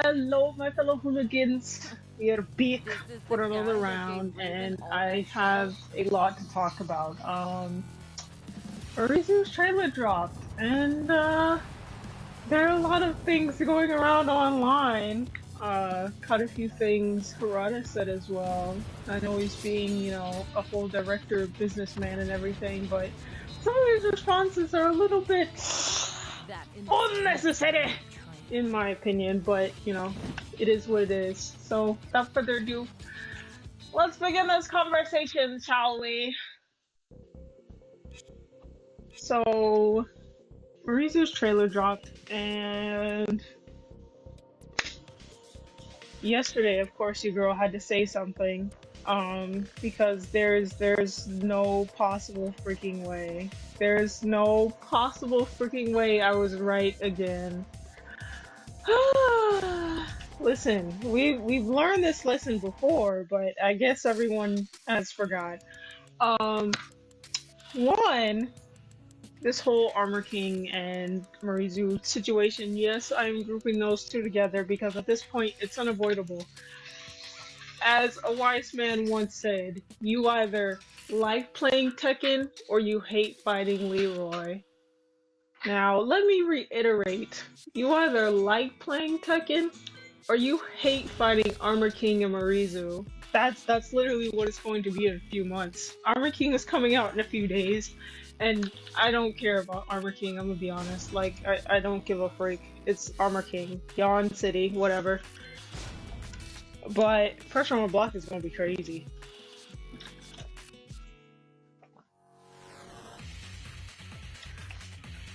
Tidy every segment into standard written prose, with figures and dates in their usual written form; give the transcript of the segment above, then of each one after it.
Hello, my fellow hooligans. We are back Is this the for another guy that gave round, Raven and all that I have smoke? a lot to talk about. Orizu's trailer dropped, and there are a lot of things going around online. Caught a few things Harada said as well. I know he's being, a whole director, businessman, and everything, but some of his responses are a little bit That innocent unnecessary, was trying to in my kill me. opinion, but it is what it is. So, without further ado, let's begin this conversation, shall we? So, Marizu's trailer dropped, and yesterday, of course, your girl had to say something. Because there's no possible freaking way. There's no possible freaking way I was right again. Listen, we've learned this lesson before, but I guess everyone has forgot. Um, one, this whole Armor King and Marizu situation. Yes, I'm grouping those two together because at this point it's unavoidable. As a wise man once said, you either like playing Tekken or you hate fighting Leroy. Now, let me reiterate. You either like playing Tekken or you hate fighting Armor King and Marizu. That's literally what it's going to be in a few months. Armor King is coming out in a few days, and I don't care about Armor King, I'm gonna be honest. Like, I don't give a freak. It's Armor King, Yawn City, whatever. But Pressure on Block is gonna be crazy.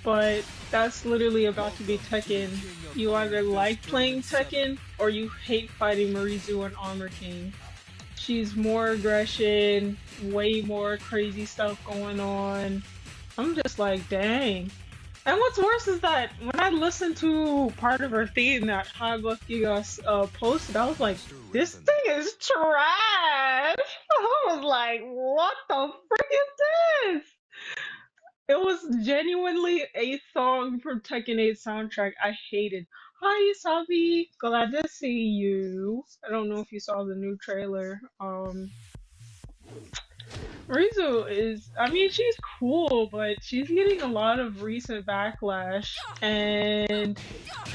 But that's literally about to be Tekken. You either like playing Tekken or you hate fighting Marizu and Armor King. She's more aggression, way more crazy stuff going on. I'm just like, dang. And what's worse is that when I listened to part of her theme that Hagos Gigas posted, I was like, this thing is trash. I was like, what the frick is this? It was genuinely a song from Tekken 8 soundtrack I hated. Hi, Sabi. Glad to see you. I don't know if you saw the new trailer. Rizu is, I mean, she's cool, but she's getting a lot of recent backlash. And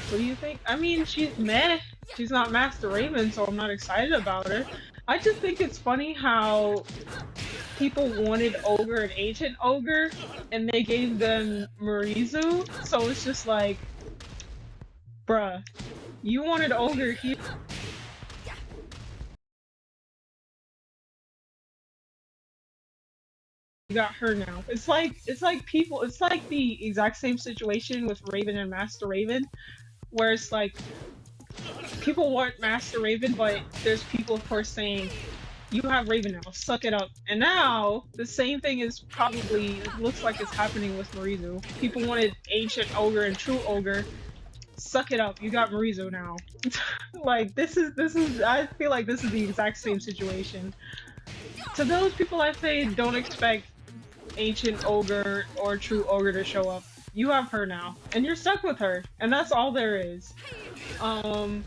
what do you think? I mean, she's meh. She's not Master Raven, so I'm not excited about her. I just think it's funny how people wanted Ogre and Ancient Ogre, and they gave them Marizu. So it's just like, bruh, you wanted Ogre here, you got her now. It's like people. It's like the exact same situation with Raven and Master Raven, where it's like people want Master Raven, but there's people, of course, saying you have Raven now, suck it up. And now the same thing is probably it looks like it's happening with Marizu. People wanted Ancient Ogre and True Ogre. Suck it up, you got Marizo now. Like this is I feel like this is the exact same situation. To those people I say don't expect Ancient Ogre or True Ogre to show up. You have her now, and you're stuck with her, and that's all there is. Um,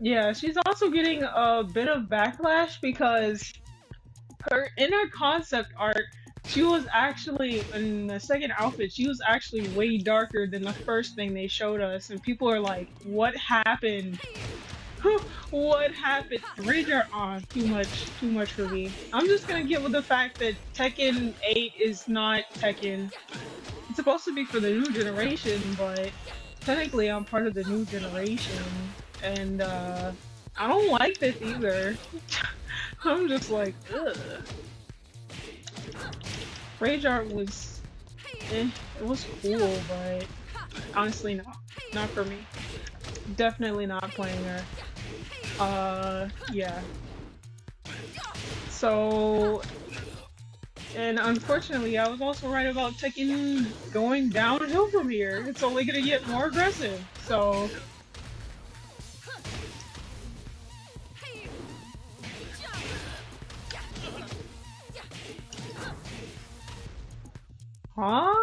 yeah, she's also getting a bit of backlash because her in her concept art, she was actually in the second outfit. She was actually way darker than the first thing they showed us, and people are like, "What happened? What happened?" Ranger on too much for me. I'm just gonna get with the fact that Tekken 8 is not Tekken. It's supposed to be for the new generation, but technically I'm part of the new generation, and I don't like this either. I'm just like, ugh. Rage Art was, it was cool, but honestly, not for me. Definitely not playing her. Yeah. So, and unfortunately, I was also right about Tekken going downhill from here. It's only gonna get more aggressive. So, huh?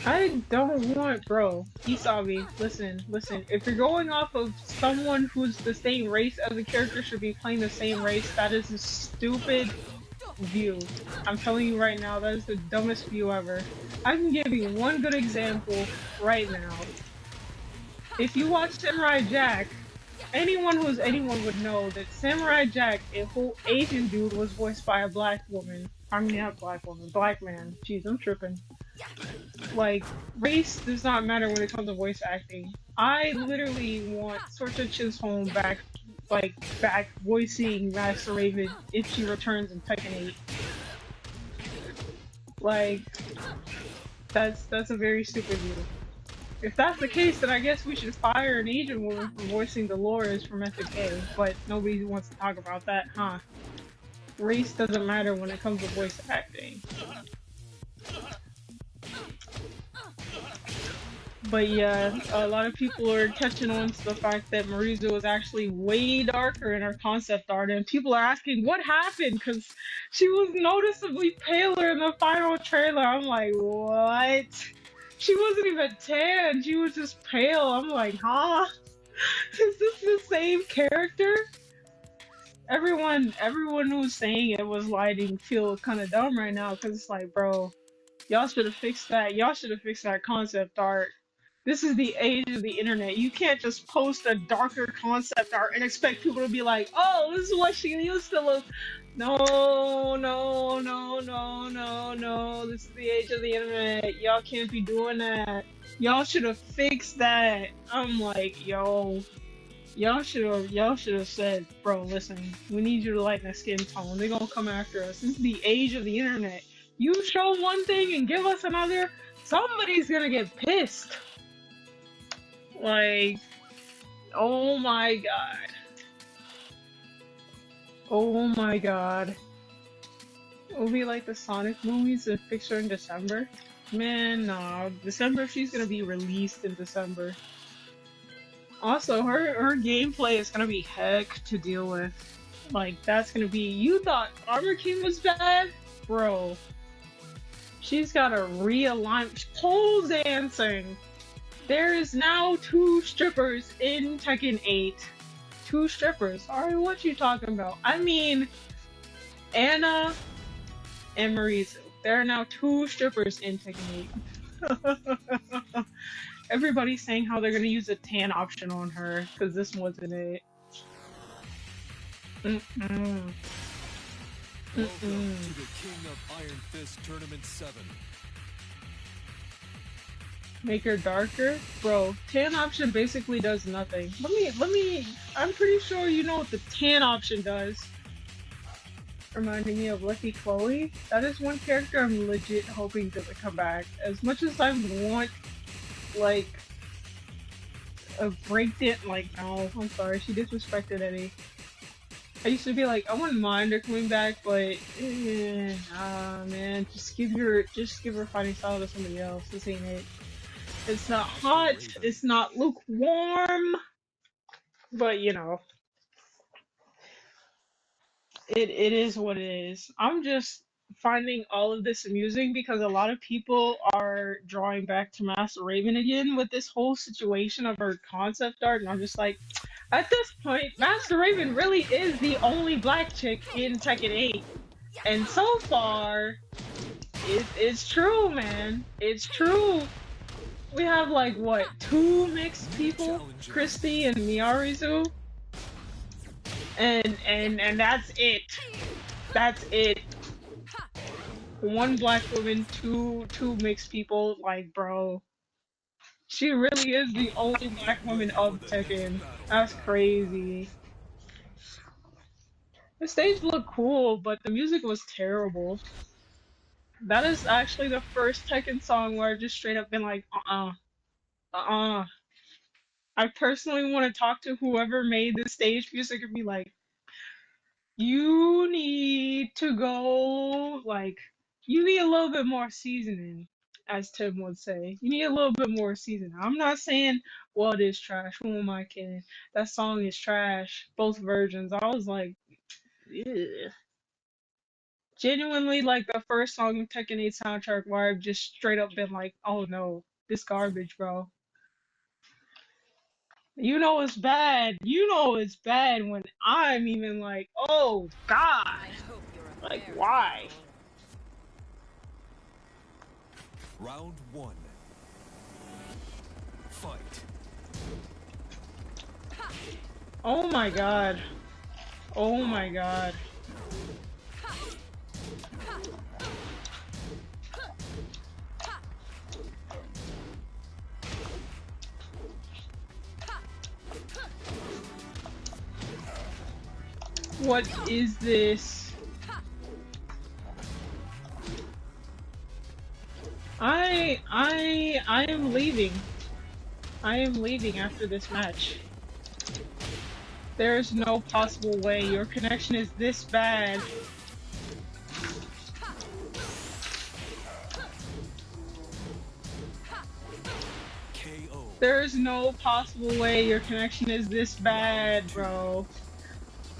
I don't want, bro. Isabi, listen, listen. If you're going off of someone who's the same race as a character should be playing the same race, that is a stupid view. I'm telling you right now, that is the dumbest view ever. I can give you one good example right now. If you watch Samurai Jack, anyone who's anyone would know that Samurai Jack, a whole Asian dude, was voiced by a black woman. I mean, not black woman, black man. Jeez, I'm tripping. Like, race does not matter when it comes to voice acting. I literally want Sorcha Chisholm back, like, back voicing Master Raven if she returns in Tekken 8. Like, that's a very stupid view. If that's the case, then I guess we should fire an Asian woman for voicing Dolores from SFK, but nobody wants to talk about that, huh? Race doesn't matter when it comes to voice acting. But yeah, a lot of people are catching on to the fact that Marizu is actually way darker in her concept art, and people are asking what happened because she was noticeably paler in the final trailer. I'm like, what? She wasn't even tan, she was just pale. I'm like, huh? Is this the same character? Everyone who's saying it was lighting feel kind of dumb right now because it's like, bro, y'all should have fixed that. Y'all should have fixed that concept art. This is the age of the internet. You can't just post a darker concept art and expect people to be like, oh, this is what she used to look. No, no, no, no, no, no. This is the age of the internet. Y'all can't be doing that. Y'all should have fixed that. I'm like, yo, y'all should have said, bro, listen, we need you to lighten the skin tone. They're gonna come after us. This is the age of the internet. You show one thing and give us another, somebody's gonna get pissed. Like, oh my god. Oh my god. It'll be like the Sonic movies that fix her in December. Man, nah. December, she's gonna be released in December. Also, her gameplay is gonna be heck to deal with. Like, that's gonna be. You thought Armor King was bad? Bro. She's gotta realign. Pole dancing! There is now 2 strippers in Tekken 8. 2 strippers. Alright, what you talking about? I mean, Anna and Marizu. There are now 2 strippers in Tekken 8. Everybody's saying how they're gonna use a tan option on her, because this wasn't it. Mm-mm. Welcome Mm-mm. to the King of Iron Fist Tournament 7. Make her darker? Bro, tan option basically does nothing. I'm pretty sure you know what the tan option does. Reminding me of Lucky Chloe. That is one character I'm legit hoping doesn't come back. As much as I want, like, a breakdown, like, no, I'm sorry, she disrespected Eddie. I used to be like, I wouldn't mind her coming back, but, nah, man, just give her fighting style to somebody else. This ain't it. It's not hot, it's not lukewarm, but you know, it is what it is. I'm just finding all of this amusing because a lot of people are drawing back to Master Raven again with this whole situation of her concept art, and I'm just like, at this point, Master Raven really is the only black chick in Tekken 8. And so far, it's true, man. It's true. We have like what, 2 mixed people, Christy and Miarizu, and that's it. That's it. 1 black woman, two mixed people. Like, bro, she really is the only black woman of Tekken. That's crazy. The stage looked cool, but the music was terrible. That is actually the first Tekken song where I've just straight up been like, uh-uh. I personally want to talk to whoever made the stage music and be like, you need to go, like, you need a little bit more seasoning, as Tim would say. You need a little bit more seasoning. I'm not saying, well, it is trash. Who am I kidding? That song is trash. Both versions. I was like, ew. Genuinely, like the first song of Tekken 8 soundtrack where I've just straight up been like, oh no, this garbage, bro. You know it's bad. You know it's bad when I'm even like, oh God. I hope you're a Like, fair why? trial. Round one. Fight. Oh my God. Oh my God. What is this? I am leaving. I am leaving after this match. There's no possible way your connection is this bad. KO. There's no possible way your connection is this bad, bro.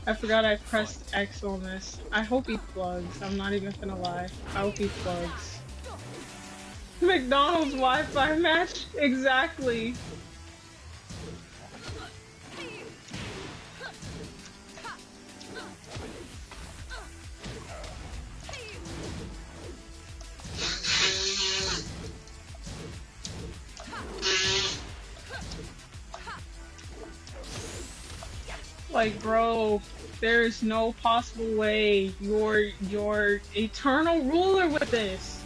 I forgot I pressed X on this. I hope he plugs. I'm not even gonna lie. I hope he plugs. McDonald's Wi-Fi match? Exactly. Like, bro, there's no possible way you're eternal ruler with this.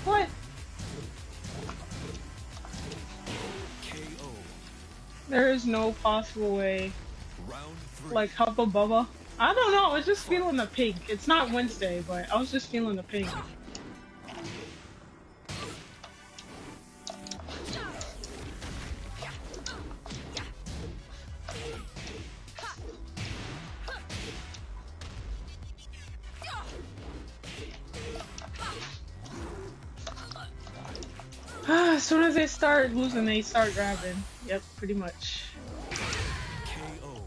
What? KO. There is no possible way. Round three. Like Hubba Bubba. I don't know, I was just feeling the pink. It's not Wednesday, but I was just feeling the pink. As soon as they start losing, they start grabbing. Yep, pretty much. KO.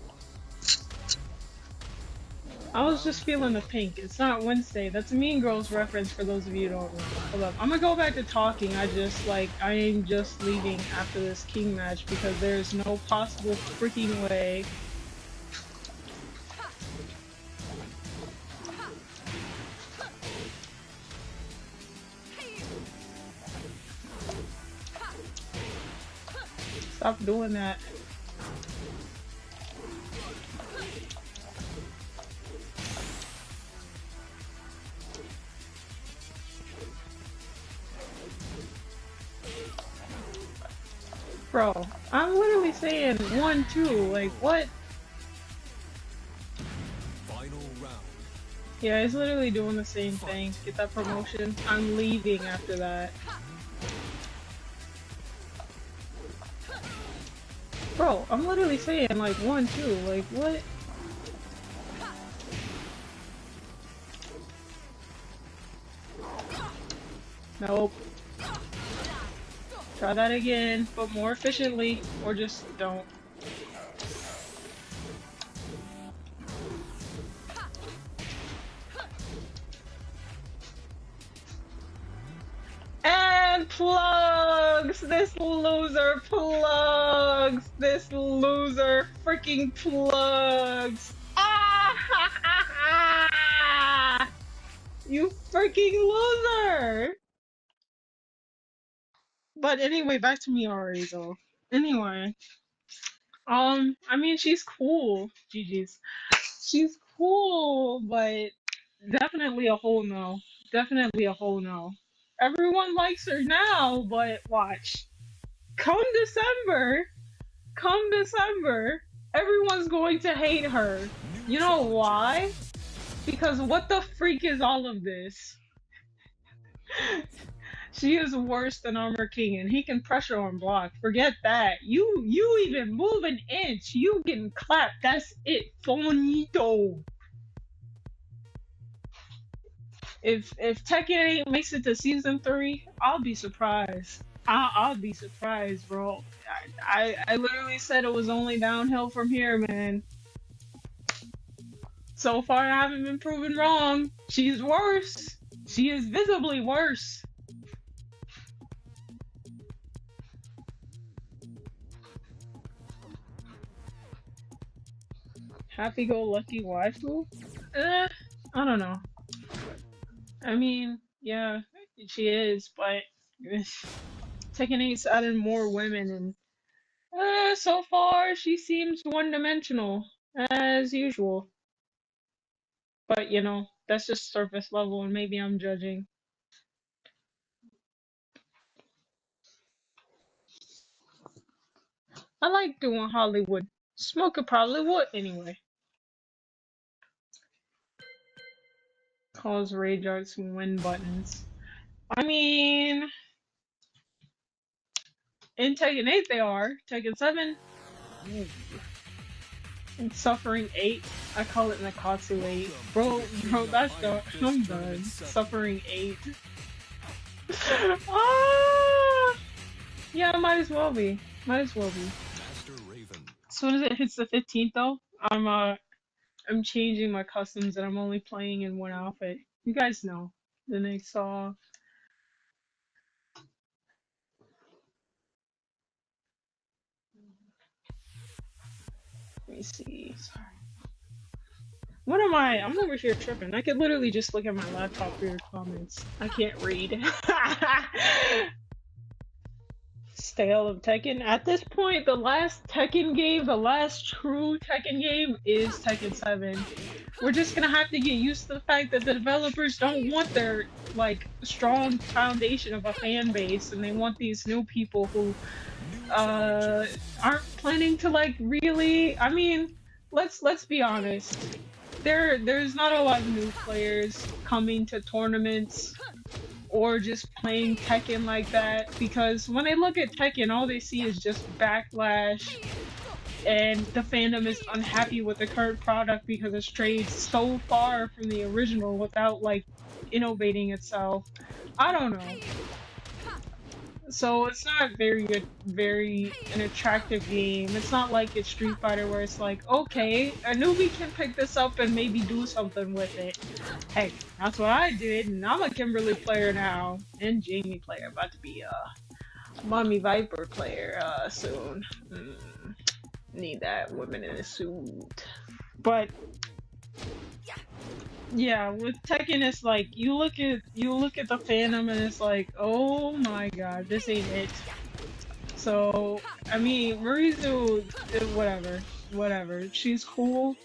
I was just feeling the pink. It's not Wednesday. That's a Mean Girls reference for those of you who don't know. Hold up. I'm gonna go back to talking. I am just leaving after this King match because there's no possible freaking way. Stop doing that. Bro, I'm literally saying 1-2, like what? Final round. Yeah, he's literally doing the same thing. Get that promotion. I'm leaving after that. Bro, I'm literally saying like 1-2, like what? Nope. Try that again, but more efficiently, or just don't. And plugs! This loser plugs! This loser freaking plugs! Ah! Ha, ha, ha! You freaking loser! But anyway, back to Miary though. Anyway, I mean she's cool, GG's. She's cool, but definitely a whole no. Definitely a whole no. Everyone likes her now, but watch. Come December, come December, everyone's going to hate her. You know why? Because what the freak is all of this? She is worse than Armor King, and he can pressure on block. Forget that. You even move an inch, you getting clapped. That's it. Bonito. If Tekken 8 makes it to season 3, I'll be surprised. I'll be surprised, bro. I literally said it was only downhill from here, man. So far, I haven't been proven wrong. She's worse. She is visibly worse. Happy-go-lucky waifu? I don't know. I mean, yeah, she is, but Tekken 8's added more women, and so far she seems one-dimensional, as usual. But, you know, that's just surface level, and maybe I'm judging. I like doing Hollywood. Smoker probably would anyway. Cause rage arts and win buttons. I mean, in Tekken 8 they are. Tekken 7, and Suffering 8. I call it Nakatsu 8. Bro, that's the. I'm done. Suffering 8. Ah! Yeah, might as well be. Might as well be. Master Raven. As soon as it hits the 15th, though, I'm changing my customs and I'm only playing in one outfit. You guys know. The next saw. Let me see. Sorry. What am I? I'm over here tripping. I could literally just look at my laptop for your comments. I can't read. Stale of Tekken. At this point, the last Tekken game, the last true Tekken game is Tekken 7. We're just gonna have to get used to the fact that the developers don't want their, like, strong foundation of a fan base, and they want these new people who, aren't planning to, like, really, I mean, let's be honest. There's not a lot of new players coming to tournaments or just playing Tekken like that, because when they look at Tekken, all they see is just Backlash, and the fandom is unhappy with the current product because it strays so far from the original without, like, innovating itself. I don't know. So it's not very an attractive game. It's not like it's Street Fighter where it's like, okay, a newbie can pick this up and maybe do something with it. Hey, that's what I did, and I'm a Kimberly player now, and Jamie player, about to be a Mommy Viper player soon. Need that woman in a suit. But yeah, with Tekken, it's like you look at the fandom and it's like, oh my god, this ain't it. So I mean, Marizu, whatever. She's cool,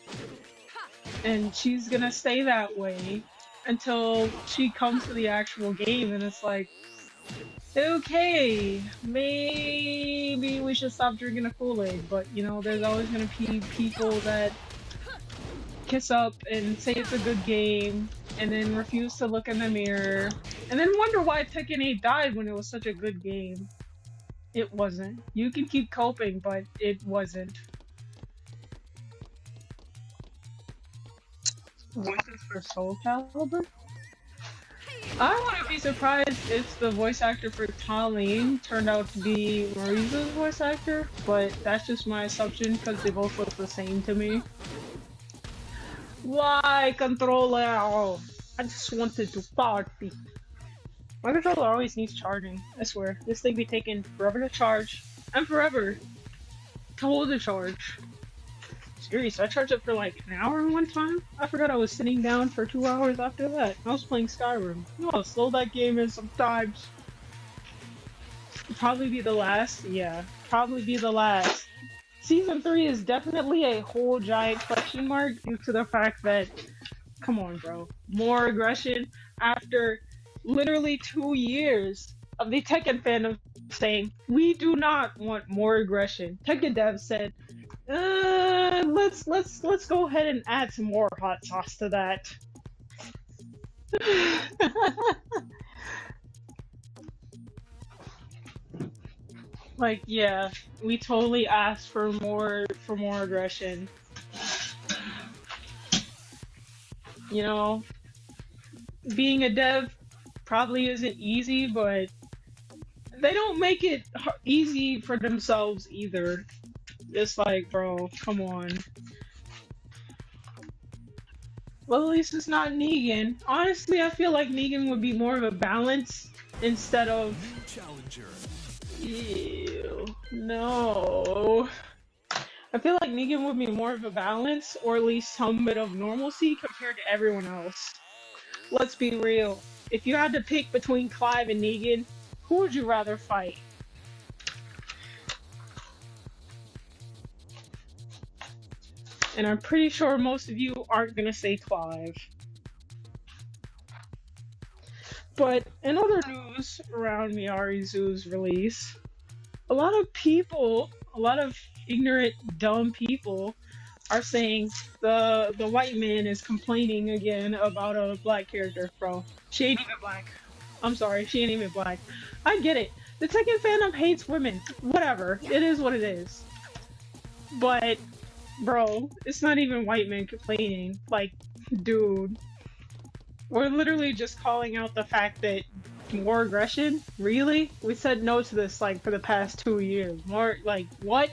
and she's gonna stay that way until she comes to the actual game, and it's like, okay, maybe we should stop drinking the Kool-Aid. But you know, there's always gonna be people that kiss up and say it's a good game, and then refuse to look in the mirror, and then wonder why Tekken 8 died when it was such a good game. It wasn't. You can keep coping, but it wasn't. Voices for Soul Calibur? I wouldn't be surprised if the voice actor for Talene turned out to be Marisa's voice actor, but that's just my assumption because they both look the same to me. Why, controller? I just wanted to party. My controller always needs charging. I swear, this thing be taking forever to charge and forever to hold the charge. Serious, I charged it for like an hour one time. I forgot I was sitting down for 2 hours after that. I was playing Skyrim. You know how slow that game is sometimes. Probably be the last. Yeah, probably be the last. Season 3 is definitely a whole giant question mark due to the fact that, come on, bro, more aggression after literally 2 years of the Tekken fandom saying we do not want more aggression. Tekken Dev said, let's go ahead and add some more hot sauce to that. Like, yeah, we totally asked for more aggression. You know, being a dev probably isn't easy, but they don't make it easy for themselves either. It's like, bro, come on. Well, at least it's not Negan. Honestly, I feel like Negan would be more of a balance instead of. New challenger. Ew, no. I feel like Negan would be more of a balance, or at least some bit of normalcy compared to everyone else. Let's be real. If you had to pick between Clive and Negan, who would you rather fight? And I'm pretty sure most of you aren't gonna say Clive. But in other news around Miary Zoo's release, a lot of people, a lot of ignorant, dumb people are saying the white man is complaining again about a black character, bro. She ain't even black. I'm sorry, she ain't even black. I get it. The Tekken fandom hates women. Whatever. It is what it is. But, bro, it's not even white men complaining. Like, dude. We're literally just calling out the fact that more aggression? Really? We said no to this, like, for the past 2 years. More, like, what?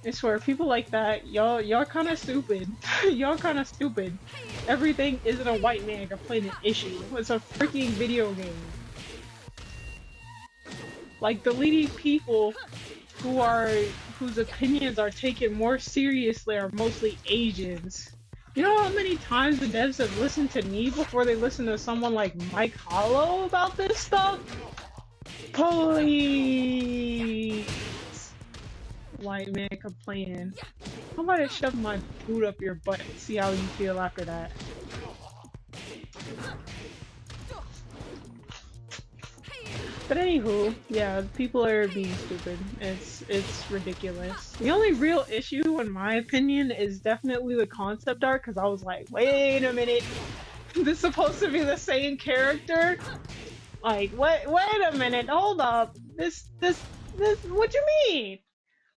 I swear, people like that, y'all kind of stupid. Y'all kind of stupid. Everything isn't a white man complaining issue. It's a freaking video game. Like, the leading people whose opinions are taken more seriously are mostly Asians. You know how many times the devs have listened to me before they listen to someone like Mike Hollow about this stuff? Please. White man complaining. How about I shove my boot up your butt and see how you feel after that? But anywho, yeah, people are being stupid. It's ridiculous. The only real issue, in my opinion, is definitely the concept art, because I was like, wait a minute, this is supposed to be the same character? Like, wait a minute, hold up, this, what you mean?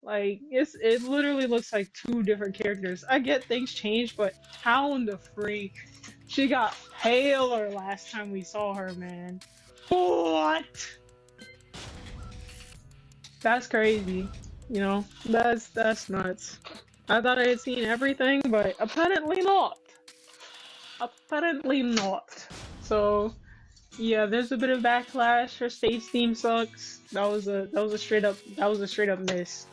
Like, it literally looks like two different characters. I get things change, but how in the freak? She got paler last time we saw her, man. What? That's crazy. You know, that's nuts. I thought I had seen everything, but apparently not. Apparently not. So, yeah, there's a bit of backlash. Her stage theme sucks. That was a straight up miss.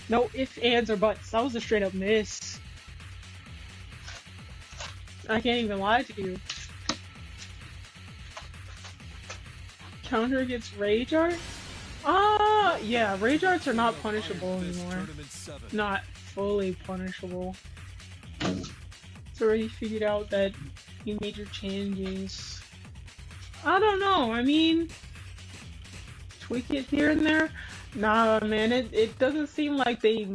No ifs, ands, or buts. That was a straight up miss. I can't even lie to you. Counter against Rage Art? Yeah, Rage Arts are not punishable anymore. Not fully punishable. It's already figured out that you made your changes. I don't know, I mean, tweak it here and there? Nah, man, it doesn't seem like they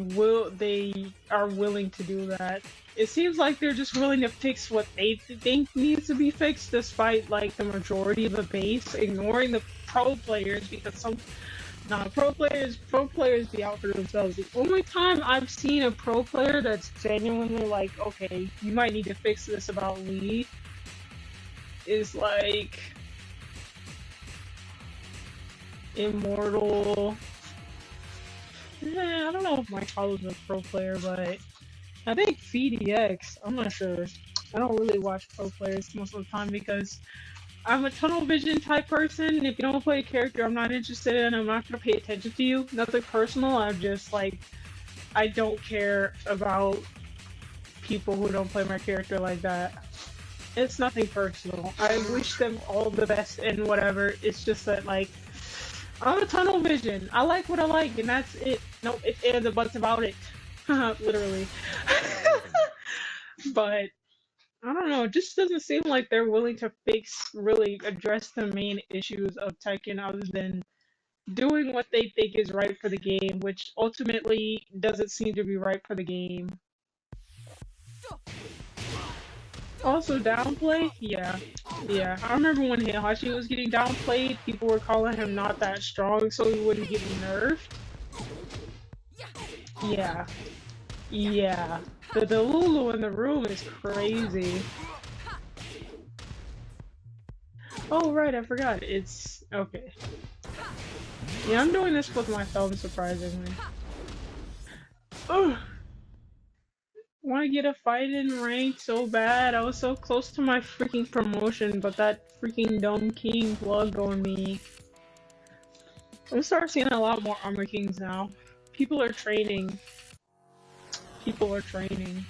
are willing to do that. It seems like they're just willing to fix what they think needs to be fixed, despite, like, the majority of the base ignoring the pro players, because pro players be out for themselves. The only time I've seen a pro player that's genuinely like, okay, you might need to fix this about Lee, is like Immortal. I don't know if Mike Hollow's a pro player, but I think VDX, I'm not sure. I don't really watch pro players most of the time because I'm a tunnel vision type person. If you don't play a character I'm not interested in, I'm not going to pay attention to you. Nothing personal, I'm just like, I don't care about people who don't play my character like that. It's nothing personal. I wish them all the best and whatever. It's just that, like, I'm a tunnel vision. I like what I like, and that's it. No ifs, ands, or buts about it. Literally. But I don't know, it just doesn't seem like they're willing to really address the main issues of Tekken other than doing what they think is right for the game, which ultimately doesn't seem to be right for the game. Also, downplay? Yeah. I remember when Heihachi was getting downplayed, people were calling him not that strong so he wouldn't get nerfed. Yeah. The Lulu in the room is crazy. Oh right, I forgot. It's okay. Yeah, I'm doing this with my thumb, surprisingly. Ugh. Want to get a fight in rank so bad. I was so close to my freaking promotion, but that freaking dumb king plugged on me. I'm starting seeing a lot more Armor Kings now. People are training. People are training.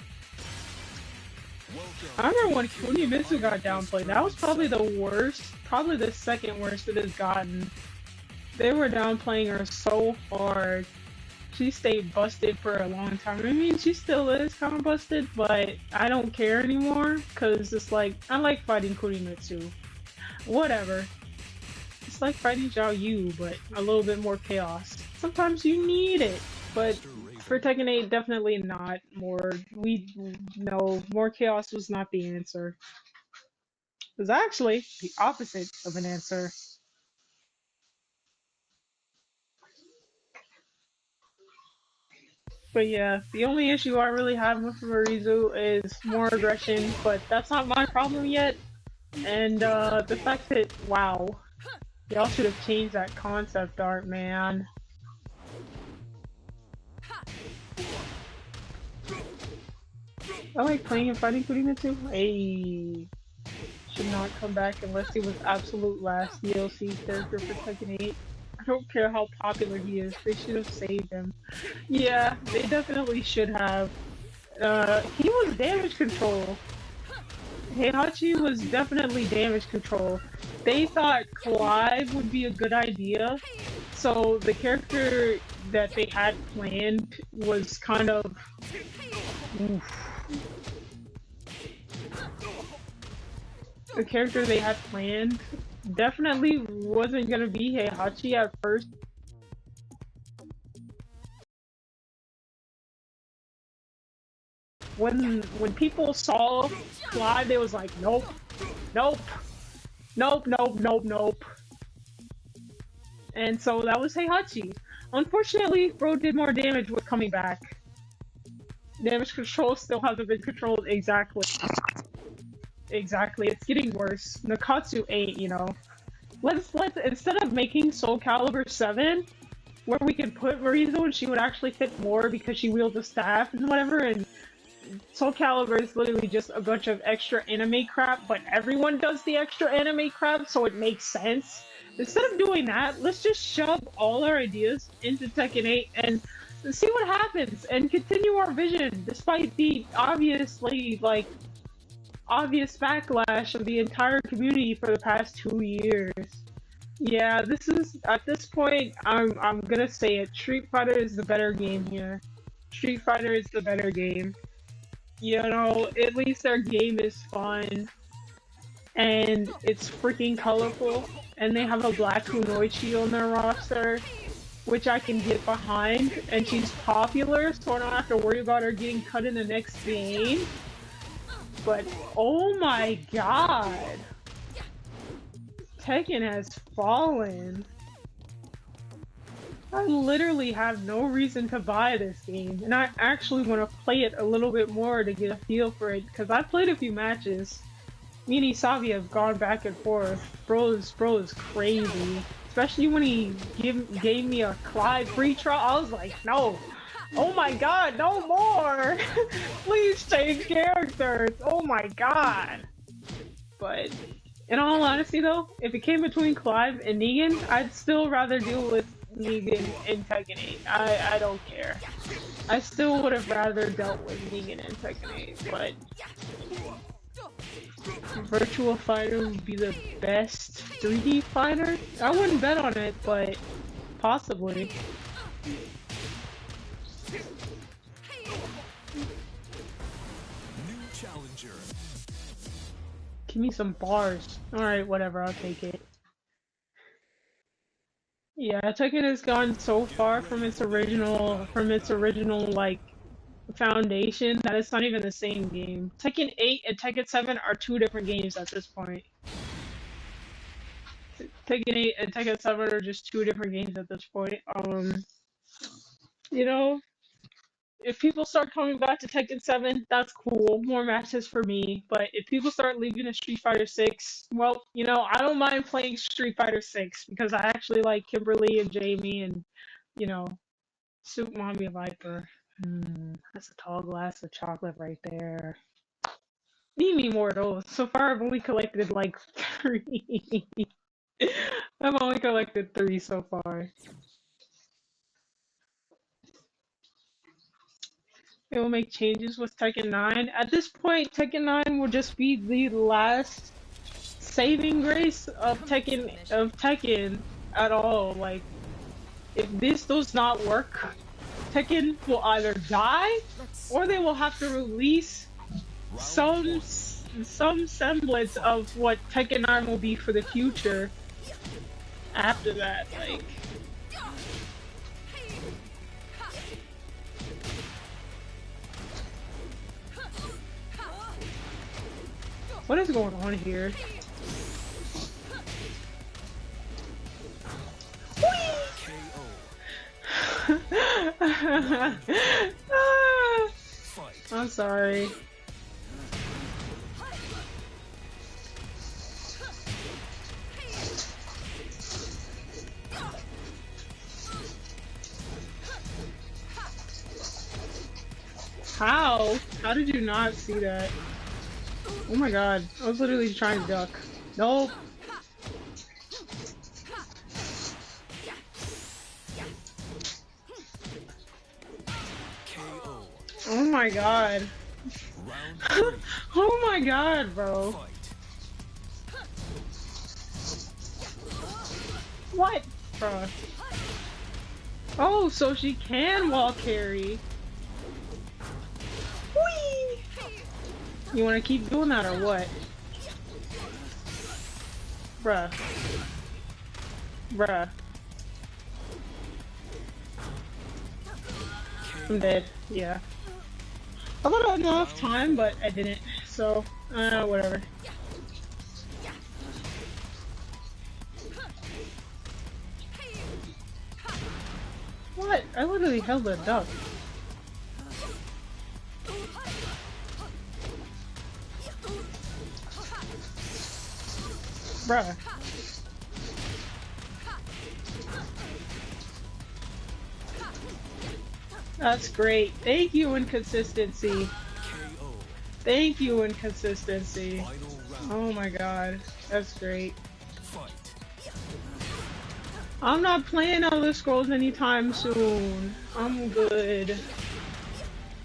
I remember when Kunimitsu got downplayed. That was probably the worst, probably the second worst it has gotten. They were downplaying her so hard. She stayed busted for a long time. I mean, she still is kind of busted, but I don't care anymore because it's like I like fighting Kunimitsu. Whatever. It's like fighting Zhao Yu, but a little bit more chaos. Sometimes you need it, but for Tekken 8, definitely not more. No, more chaos was not the answer. It was actually the opposite of an answer. But yeah, the only issue I really have with Marizu is more aggression, but that's not my problem yet. And the fact that, wow, y'all should have changed that concept art, man. I like playing and fighting Kurimitsu. Hey, should not come back unless he was absolute last DLC character for Tekken 8. I don't care how popular he is, they should have saved him. Yeah, they definitely should have. He was damage control. Heihachi was definitely damage control. They thought Clive would be a good idea, so the character that they had planned was kind of... Oof. The character they had planned definitely wasn't gonna be Heihachi at first. When people saw Clive, they was like, nope, nope, nope, nope, nope, nope. And so that was Heihachi. Unfortunately, bro did more damage with coming back. Damage control still hasn't been controlled exactly. Exactly, it's getting worse. Nakatsu 8, you know. Let's instead of making Soul Calibur 7, where we can put Marizo and she would actually fit more because she wields a staff and whatever, and Soul Calibur is literally just a bunch of extra anime crap, but everyone does the extra anime crap, so it makes sense. Instead of doing that, let's just shove all our ideas into Tekken 8 and see what happens, and continue our vision, despite the obviously, like, obvious backlash of the entire community for the past 2 years. Yeah, this is, at this point, I'm gonna say it, Street Fighter is the better game here. Street Fighter is the better game. You know, at least their game is fun, and it's freaking colorful, and they have a Black Kunoichi on their roster, which I can get behind, and she's popular, so I don't have to worry about her getting cut in the next game. But, oh my god! Tekken has fallen. I literally have no reason to buy this game, and I actually want to play it a little bit more to get a feel for it, because I played a few matches. Me and Isavi have gone back and forth. Bro is crazy. Especially when he gave me a Clive free trial, I was like, no! Oh my god, no more! Please change characters! Oh my god! But, in all honesty though, if it came between Clive and Negan, I'd still rather deal with Negan in Tekken 8. I don't care. I still would have rather dealt with Negan in Tekken 8, but Virtual Fighter would be the best 3D fighter? I wouldn't bet on it, but possibly. New challenger. Give me some bars. Alright, whatever, I'll take it. Yeah, Tekken has gone so far from its original, like, foundation that it's not even the same game. Tekken 8 and Tekken 7 are two different games at this point. Tekken 8 and Tekken 7 are just two different games at this point. You know, if people start coming back to Tekken 7, that's cool. More matches for me. But if people start leaving to Street Fighter 6, well, you know, I don't mind playing Street Fighter 6 because I actually like Kimberly and Jamie and, you know, Soup Mommy Viper. That's a tall glass of chocolate right there. Need me more of those. So far, I've only collected like 3. I've only collected 3 so far. It will make changes with Tekken 9. At this point, Tekken 9 will just be the last saving grace of Tekken at all. Like, if this does not work, Tekken will either die or they will have to release some semblance of what Tekken 9 will be for the future after that. Like, what is going on here? I'm sorry. How? How did you not see that? Oh my god. I was literally trying to duck. Nope. Oh my god. Oh my god, bro. What? Bruh. Oh, so she can wall carry. Whee! You wanna keep doing that or what? Bruh. Bruh. I'm dead. Yeah. I thought I had enough time, but I didn't. So, whatever. What? I literally held a duck. Bruh. That's great. Thank you, Inconsistency. Thank you, Inconsistency. Oh my god. That's great. I'm not playing Elder Scrolls anytime soon. I'm good.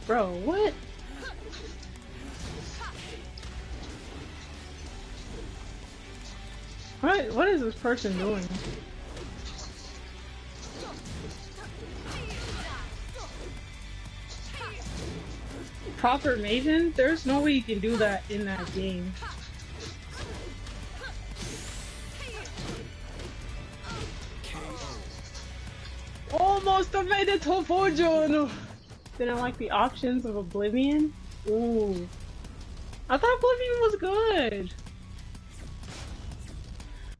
Bro, what? What is this person doing? Proper Maven? There's no way you can do that in that game. Almost made it to Fojo! Didn't like the options of Oblivion? Ooh. I thought Oblivion was good!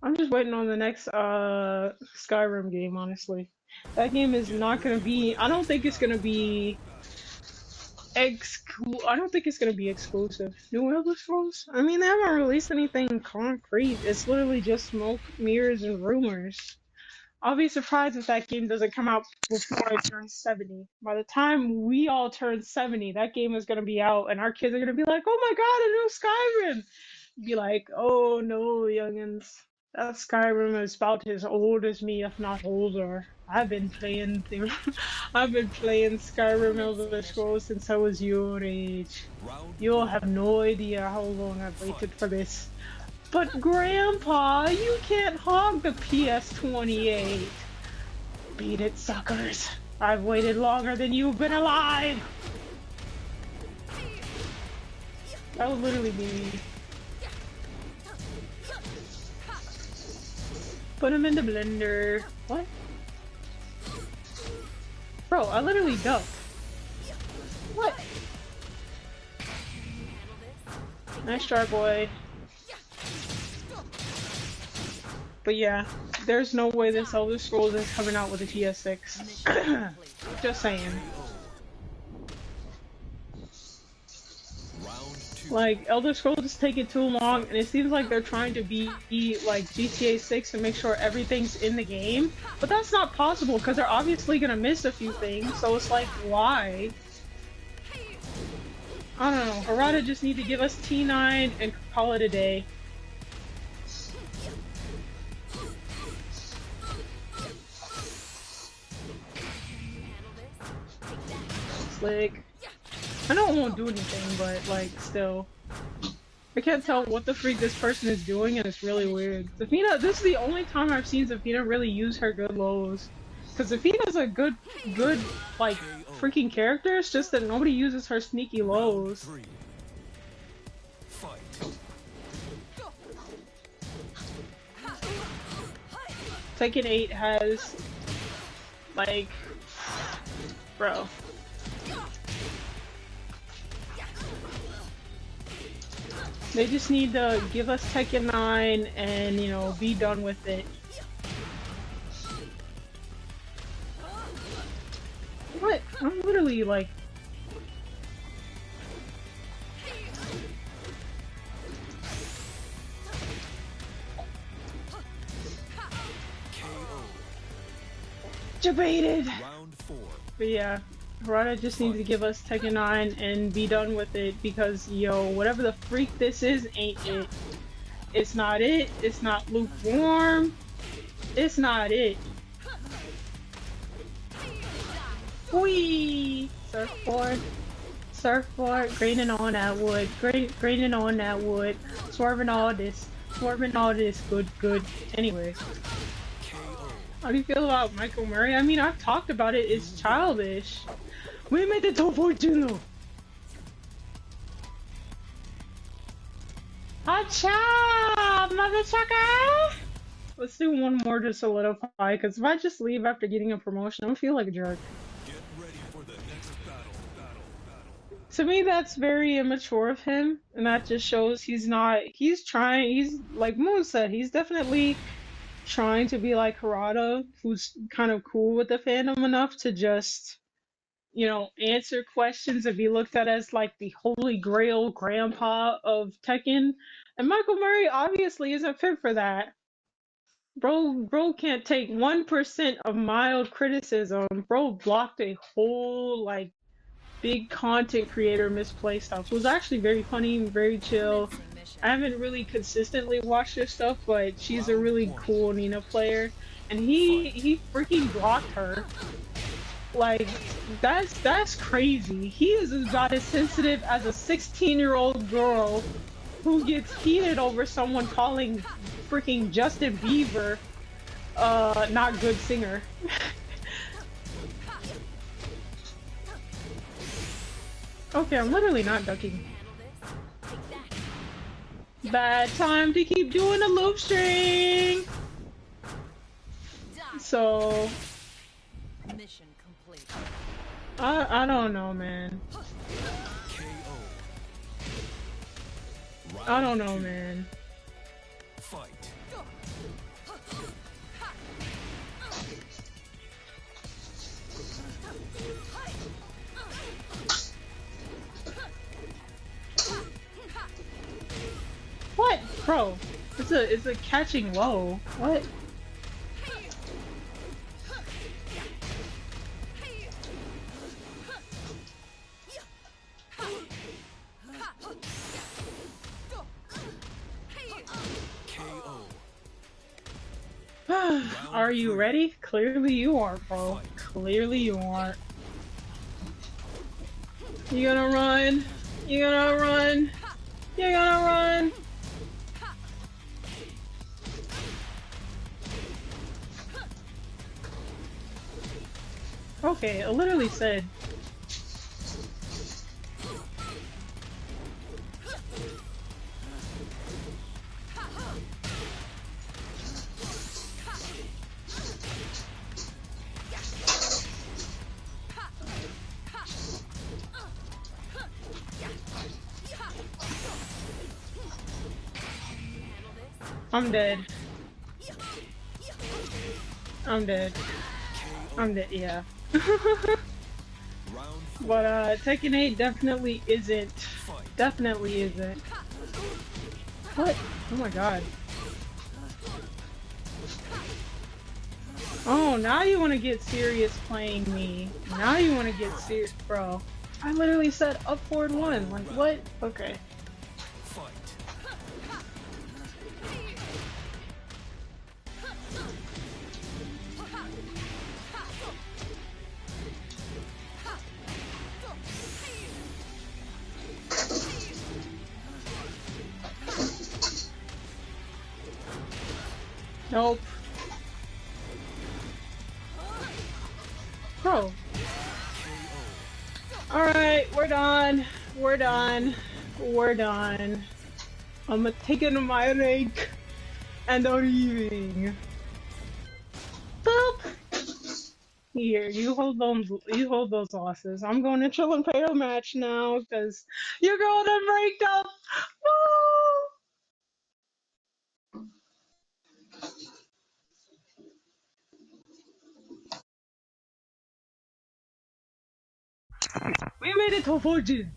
I'm just waiting on the next Skyrim game, honestly. That game is not gonna be. I don't think it's gonna be exclusive. New Elder Scrolls? I mean, they haven't released anything concrete. It's literally just smoke, mirrors, and rumors. I'll be surprised if that game doesn't come out before I turn 70. By the time we all turn 70, that game is gonna be out, and our kids are gonna be like, "Oh my god, a new Skyrim!" Be like, "Oh no, youngins. That Skyrim is about as old as me, if not older. I've been playing Skyrim Elder Scrolls since I was your age. You'll have no idea how long I've waited for this. But Grandpa, you can't hog the PS28. Beat it, suckers. I've waited longer than you've been alive." That would literally be me. Put him in the blender. What? Bro, I literally ducked. What? Nice try, boy. But yeah, there's no way this Elder Scrolls is coming out with a PS6. Just saying. Like, Elder Scrolls is taking too long, and it seems like they're trying to be like GTA 6 and make sure everything's in the game. But that's not possible because they're obviously gonna miss a few things. So it's like, why? I don't know. Harada just need to give us T9 and call it a day. Slick. I know it won't do anything, but like, still. I can't tell what the freak this person is doing, and it's really weird. Zafina, this is the only time I've seen Zafina really use her good lows. Because Zafina's a good, like, freaking character, it's just that nobody uses her sneaky lows. Tekken 8 has, like, bro. They just need to give us Tekken 9 and, you know, be done with it. What? I'm literally like... Debated! But yeah. Harada just needs to give us Tekken 9 and be done with it because, yo, whatever the freak this is ain't it. It's not it. It's not lukewarm. It's not it. Whee! Surfboard. Surfboard. Graining on that wood. Graining on that wood. Swerving all this. Swerving all this. Good. Anyway. How do you feel about Michael Murray? I mean, I've talked about it. It's childish. We made the top 14 though. Acha, mother sucker. Let's do one more to solidify, because if I just leave after getting a promotion, I don't feel like a jerk. Get ready for the next battle. To me, that's very immature of him, and that just shows he's like Moon said, he's definitely trying to be like Harada, who's kind of cool with the fandom enough to just, you know, answer questions and be looked at as like the holy grail grandpa of Tekken. And Michael Murray obviously isn't fit for that. Bro can't take 1% of mild criticism. Bro blocked a whole like big content creator misplay stuff. It was actually very funny, very chill. I haven't really consistently watched her stuff, but she's a really cool Nina player, and he freaking blocked her. Like, that's crazy. He is about as sensitive as a 16-year-old girl who gets heated over someone calling freaking Justin Bieber not good singer. Okay, I'm literally not ducking. Bad time to keep doing a loop string. So Mission complete. I don't know, man. I don't know, man. Fight. What? Bro, it's a catching low. What? Are you ready? Clearly you aren't, bro. Clearly you aren't. You gonna run? You gonna run? You gonna run? Okay, it literally said. I'm dead. I'm dead. I'm dead, yeah. But Tekken 8 definitely isn't definitely isn't. What? Oh my god. Oh, now you want to get serious playing me. Now you want to get serious, bro. I literally said up forward one. Like, what? Okay. Fight. Nope. Bro. Alright, we're done. We're done. We're done. I'm taking my rank and I'm leaving. Boop! Here, you hold those losses. I'm going to chill and play a match now because you're going to break up. Woo! We made it to 14.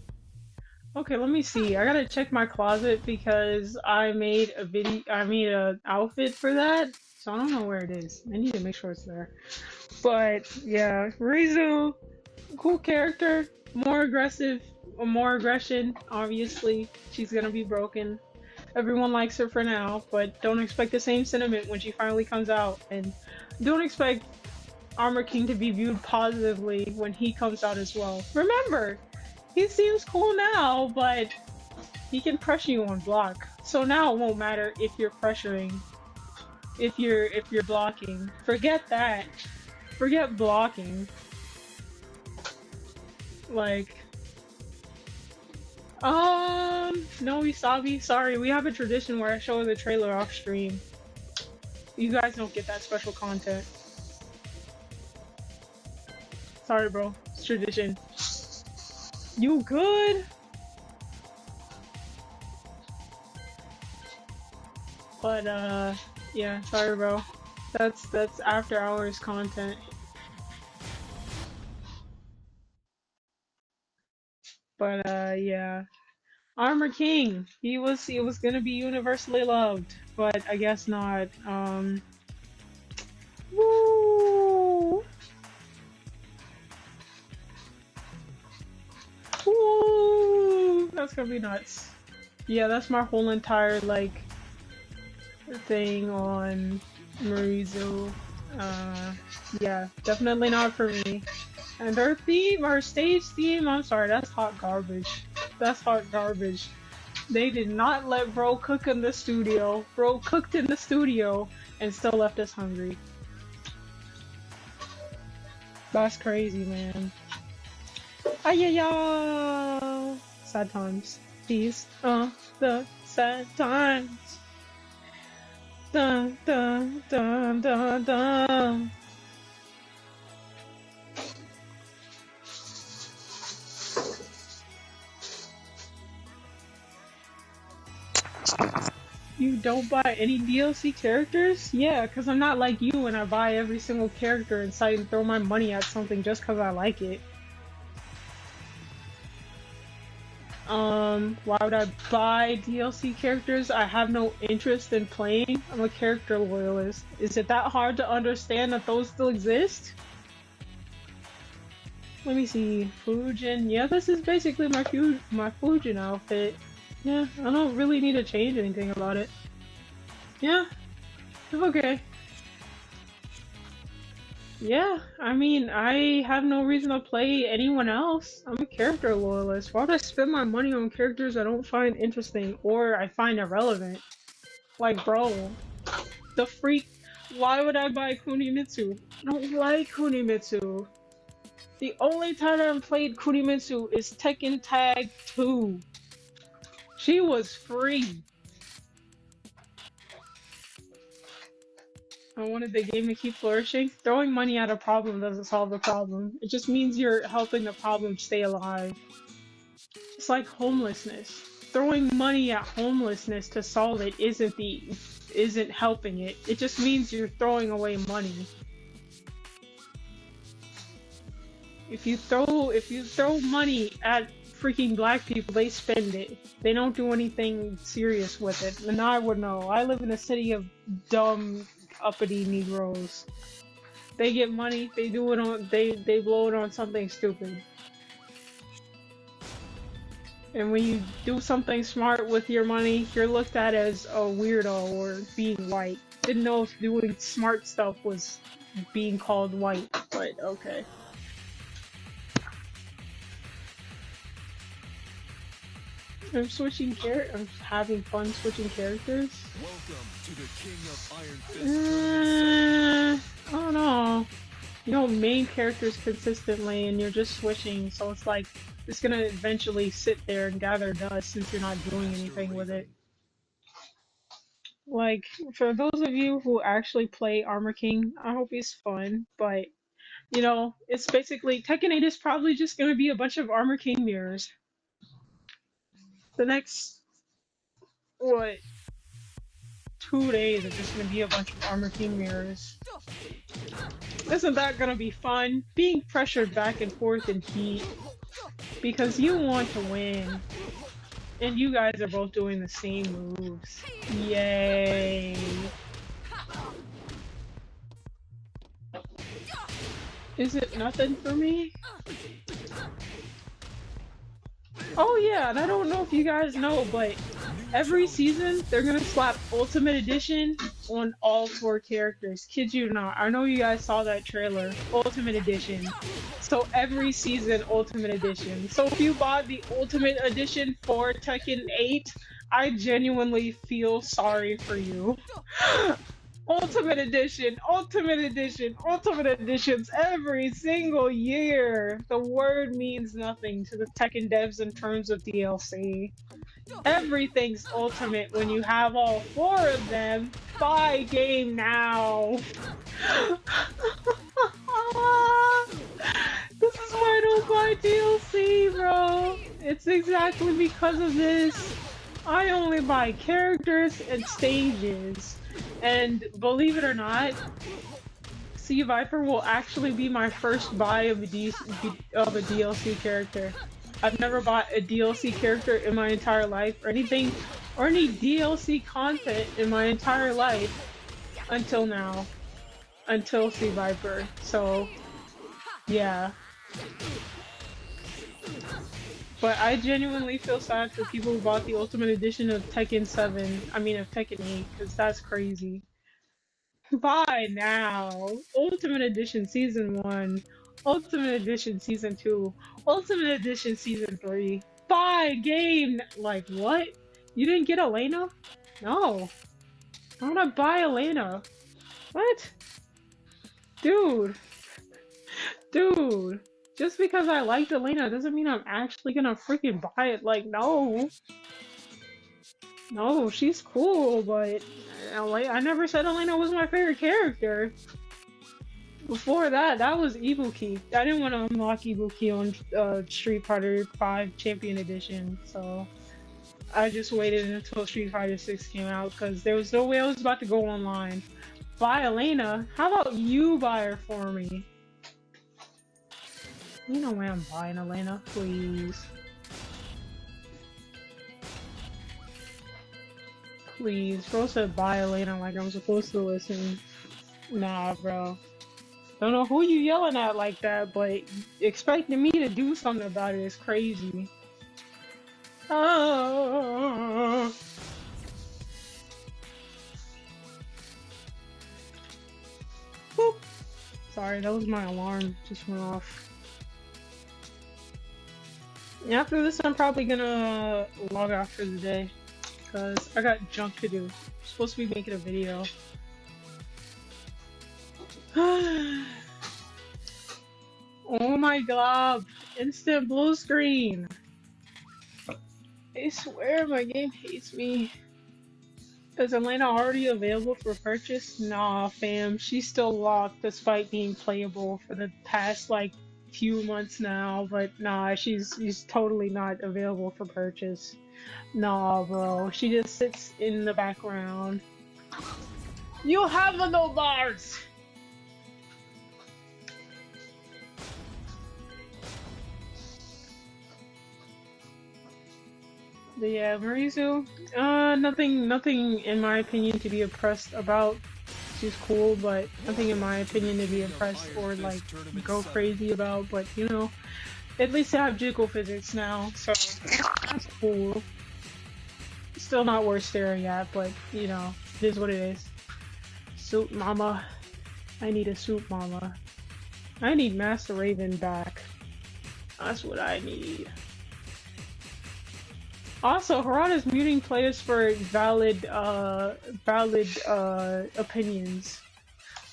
Okay, let me see. I gotta check my closet because I made a outfit for that. So I don't know where it is. I need to make sure it's there. But yeah, Rizu, cool character, more aggressive, or more aggression. Obviously, she's gonna be broken. Everyone likes her for now, but don't expect the same sentiment when she finally comes out, and don't expect Armor King to be viewed positively when he comes out as well. Remember, he seems cool now, but he can pressure you on block. So now it won't matter if you're pressuring, if you're blocking. Forget that. Forget blocking. Like, no, Isabi, sorry, we have a tradition where I show the trailer off stream. You guys don't get that special content. Sorry, bro. It's tradition. You good? But, yeah, sorry, bro. That's after hours content. But, yeah. Armor King. He was gonna be universally loved, but I guess not. Woo! Woo! That's gonna be nuts. Yeah, that's my whole entire, like, thing on Marizu. Yeah, definitely not for me. And her theme, her stage theme, I'm sorry, that's hot garbage. That's hot garbage. They did not let bro cook in the studio. Bro cooked in the studio and still left us hungry. That's crazy, man. Ayaya! Sad times. These are the sad times. Dun dun dun dun dun. You don't buy any DLC characters? Yeah, because I'm not like you and I buy every single character inside and throw my money at something just because I like it. Why would I buy DLC characters? I have no interest in playing. I'm a character loyalist. Is it that hard to understand that those still exist? Let me see. Fujin. Yeah, this is basically my Fujin outfit. Yeah, I don't really need to change anything about it. Yeah, it's okay. Yeah, I mean, I have no reason to play anyone else. I'm a character loyalist. Why would I spend my money on characters I don't find interesting or I find irrelevant? Like, bro, the freak. Why would I buy Kunimitsu? I don't like Kunimitsu. The only time I've played Kunimitsu is Tekken Tag 2. She was free. I wanted the game to keep flourishing. Throwing money at a problem doesn't solve the problem. It just means you're helping the problem stay alive. It's like homelessness. Throwing money at homelessness to solve it isn't helping it. It just means you're throwing away money. If you throw money at freaking black people, they spend it. They don't do anything serious with it. And I would know. I live in a city of dumb, uppity Negroes. They get money, they do it on, they blow it on something stupid. And when you do something smart with your money, you're looked at as a weirdo or being white. Didn't know if doing smart stuff was being called white, but okay. I'm having fun switching characters. Welcome to the King of Iron Fist. I don't know. You know, main characters consistently, and you're just switching, so it's like it's gonna eventually sit there and gather dust since you're not doing anything with it. Like, for those of you who actually play Armor King, I hope it's fun, but you know, it's basically Tekken 8 is probably just gonna be a bunch of Armor King mirrors. The next, what, 2 days are just gonna be a bunch of Armor King mirrors. Isn't that gonna be fun? Being pressured back and forth in heat because you want to win. And you guys are both doing the same moves. Yay. Is it nothing for me? Oh yeah, and I don't know if you guys know, but every season they're gonna slap Ultimate Edition on all 4 characters. Kid you not. I know you guys saw that trailer. Ultimate Edition. So every season, Ultimate Edition. So if you bought the Ultimate Edition for Tekken 8, I genuinely feel sorry for you. Ultimate Edition, Ultimate Edition, Ultimate Editions every single year. The word means nothing to the Tekken devs in terms of DLC. Everything's ultimate when you have all 4 of them. Buy game now. This is why I don't buy DLC, bro. It's exactly because of this. I only buy characters and stages. And believe it or not, Sea Viper will actually be my first buy of a DLC character. I've never bought a DLC character in my entire life, or anything, or any DLC content in my entire life until now. Until Sea Viper. So, yeah. But I genuinely feel sad for people who bought the Ultimate Edition of Tekken 7, of Tekken 8, because that's crazy. Buy now! Ultimate Edition Season 1, Ultimate Edition Season 2, Ultimate Edition Season 3. Buy game! Like, what? You didn't get Elena? No. I wanna buy Elena. What? Dude. Dude. Just because I liked Elena doesn't mean I'm actually gonna freaking buy it. Like, no. No, she's cool, but I never said Elena was my favorite character. Before that, that was Ibuki. I didn't want to unlock Ibuki on Street Fighter V Champion Edition, so I just waited until Street Fighter 6 came out because there was no way I was about to go online. Buy Elena? How about you buy her for me? You know where I'm buying Elena, please. Please, bro said buy Elena like I'm supposed to listen. Nah, bro. Don't know who you yelling at like that, but expecting me to do something about it is crazy. Oh. Boop. Sorry, that was my alarm. Just went off. After this, I'm probably gonna log off for the day. Because I got junk to do. I'm supposed to be making a video. Oh my god. Instant blue screen. I swear my game hates me. Is Elena already available for purchase? Nah, fam. She's still locked despite being playable for the past, like, few months now. But nah, she's totally not available for purchase. Nah, bro. She just sits in the background. You have the no bars! But yeah, Marizu, nothing in my opinion to be impressed about. She's cool, but nothing in my opinion to be King of impressed Iron or Fist like Tournament go 7. crazy about. But you know, at least I have jiggle physics now, so that's cool. Still not worth staring at, but you know, it is what it is. Soup mama. I need a soup mama. I need Master Raven back. That's what I need. Also, Harada's muting players for valid opinions.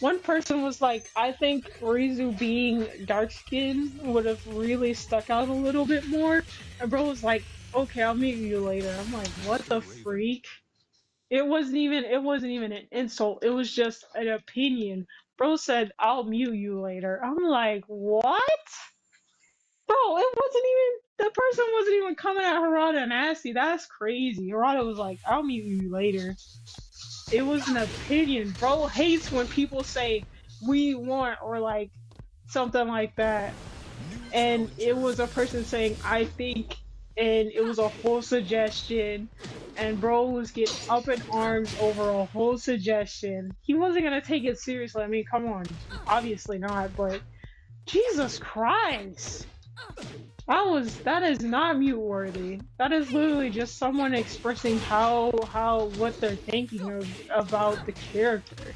One person was like, I think Rizu being dark skinned would have really stuck out a little bit more. And bro was like, okay, I'll meet you later. I'm like, what the Raven. freak? It wasn't even an insult. It was just an opinion. Bro said, I'll mute you later. I'm like, what? Bro, it wasn't even, the person wasn't even coming at Harada and nasty. That's crazy. Harada was like, I'll mute you later. It was an opinion. Bro hates when people say, we want, or like, something like that. New And it challenger. was a person saying, I think, and it was a whole suggestion. And bro was getting up in arms over a whole suggestion. He wasn't gonna take it seriously. I mean, come on. Obviously not, but Jesus Christ. That is not mute worthy. That is literally just someone expressing what they're thinking about the character.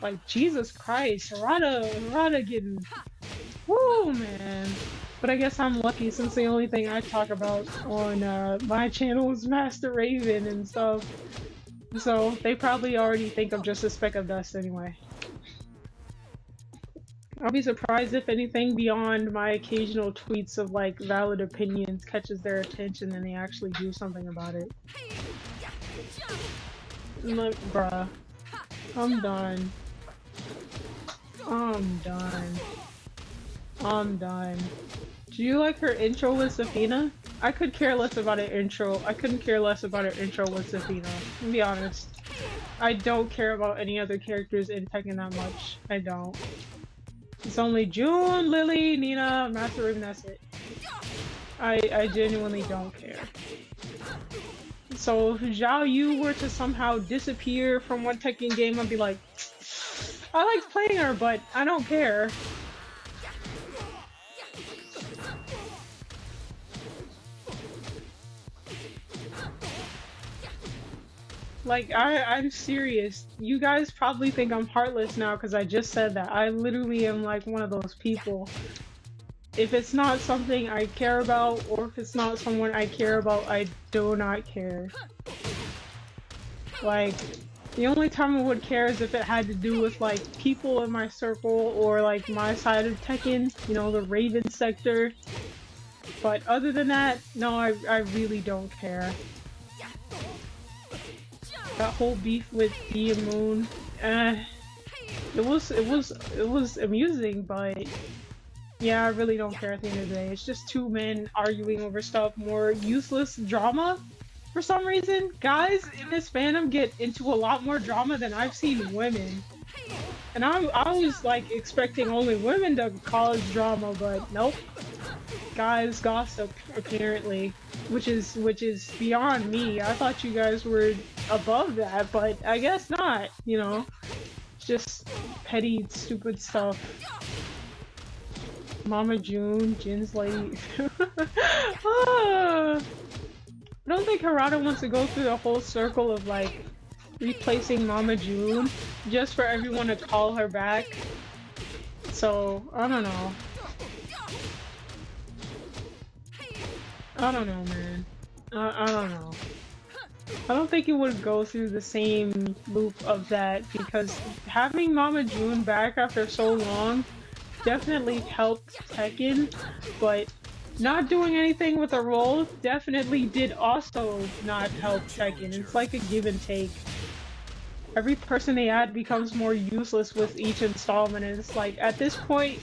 Like Jesus Christ, Harada getting, woo man. But I guess I'm lucky since the only thing I talk about on my channel is Master Raven and stuff. So they probably already think I'm just a speck of dust anyway. I'll be surprised if anything beyond my occasional tweets of like valid opinions catches their attention and they actually do something about it. Like, bruh. I'm done. I'm done. I'm done. Do you like her intro with Zafina? I could care less about her intro. I couldn't care less about her intro with Zafina. To be honest. I don't care about any other characters in Tekken that much. I don't. It's only June, Lily, Nina, Master Raven, that's it. I genuinely don't care. So if Zhao Yu were to somehow disappear from one Tekken game, I'd be like, I like playing her, but I don't care. Like, I'm serious. You guys probably think I'm heartless now because I just said that. I literally am like one of those people. If it's not something I care about, or if it's not someone I care about, I do not care. Like, the only time I would care is if it had to do with, like, people in my circle, or, like, my side of Tekken, you know, the Raven sector. But other than that, no, I really don't care. That whole beef with D and Moon, it was amusing, but yeah, I really don't care at the end of the day. It's just two men arguing over stuff, more useless drama for some reason. Guys in this fandom get into a lot more drama than I've seen women. And I was like expecting only women to cause drama, but nope. Guys gossip apparently, which is beyond me. I thought you guys were above that, but I guess not, you know. Just petty, stupid stuff. Mama June, Jin's late. I don't think Harada wants to go through the whole circle of like replacing Mama June just for everyone to call her back. So, I don't know. I don't know, man. I don't know. I don't think it would go through the same loop of that because having Mama June back after so long definitely helped Tekken, but not doing anything with the role definitely did also not help Tekken. It's like a give and take. Every person they add becomes more useless with each installment, and it's like, at this point,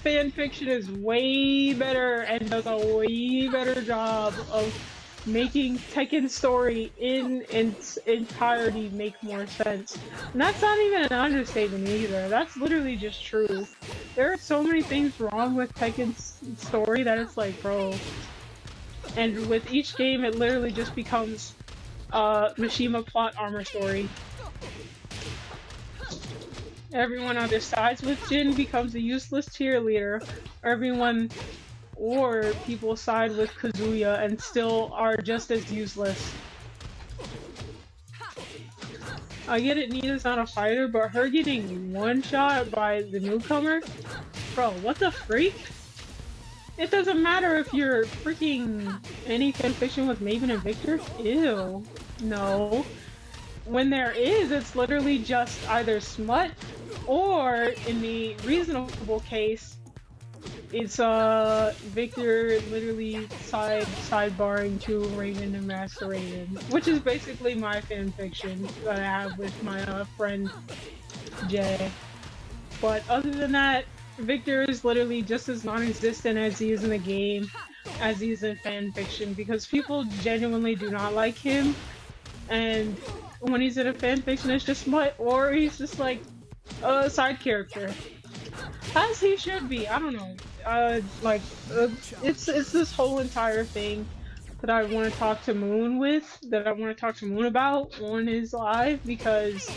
fanfiction is way better and does a way better job of making Tekken's story in its entirety make more sense. And that's not even an understatement either. That's literally just true. There are so many things wrong with Tekken's story that it's like, bro, And with each game, it literally just becomes Mishima plot armor story. Everyone either sides with Jin, becomes a useless cheerleader, or people side with Kazuya and still are just as useless. I get it, Nina's not a fighter, but her getting one shot by the newcomer? Bro, what the freak? It doesn't matter if you're freaking any fanfiction with Maven and Victor? Ew. No. When there is, it's literally just either smut, or in the reasonable case, it's Victor literally sidebarring to Raven and Master Raven, which is basically my fanfiction that I have with my friend Jay. But other than that, Victor is literally just as non-existent as he is in the game, as he is in fanfiction, because people genuinely do not like him, and when he's in a fanfiction, it's just smut, or he's just like a side character. As he should be, I don't know. It's this whole entire thing that I want to talk to Moon about on his live, because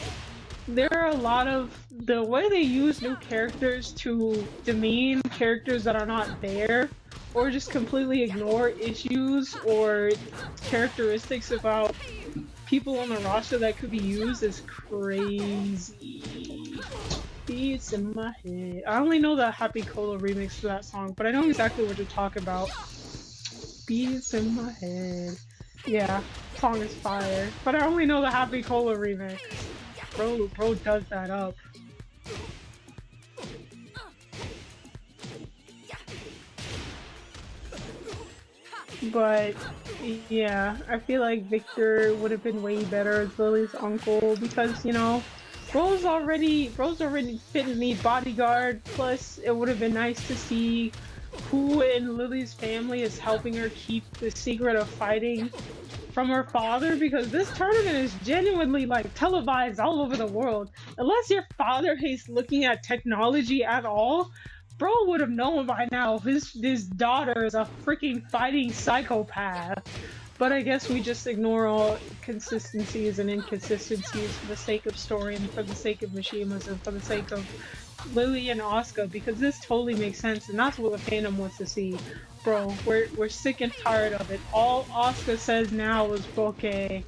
there are a lot of the way they use new characters to demean characters that are not there, or just completely ignore issues or characteristics about people on the roster that could be used is crazy. Beats in my head. I only know the Happy Cola remix for that song, but I know exactly what you're talking about. Beats in my head. Yeah, song is fire. But I only know the Happy Cola remix. Bro does that up. But yeah, I feel like Victor would have been way better as Lily's uncle, because, you know, Bro's already fitting the bodyguard, plus it would have been nice to see who in Lily's family is helping her keep the secret of fighting from her father, because this tournament is genuinely like televised all over the world. Unless your father hates looking at technology at all, Bro would have known by now his daughter is a freaking fighting psychopath. But I guess we just ignore all consistencies and inconsistencies for the sake of story and for the sake of Mishima's and for the sake of Lily and Asuka, because this totally makes sense and that's what the fandom wants to see. Bro, we're sick and tired of it. All Asuka says now is bokeh.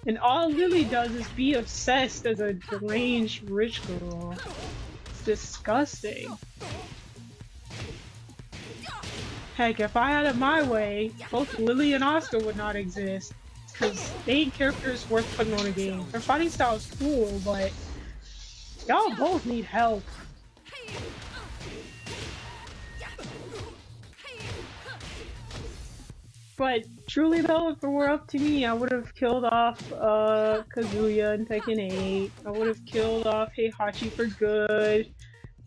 And all Lily does is be obsessed as a deranged rich girl. It's disgusting. Heck, if I had it my way, both Lily and Asuka would not exist. Because they ain't characters worth putting on a game. Their fighting style is cool, but y'all both need help. But truly though, if it were up to me, I would have killed off Kazuya in Tekken 8. I would have killed off Heihachi for good.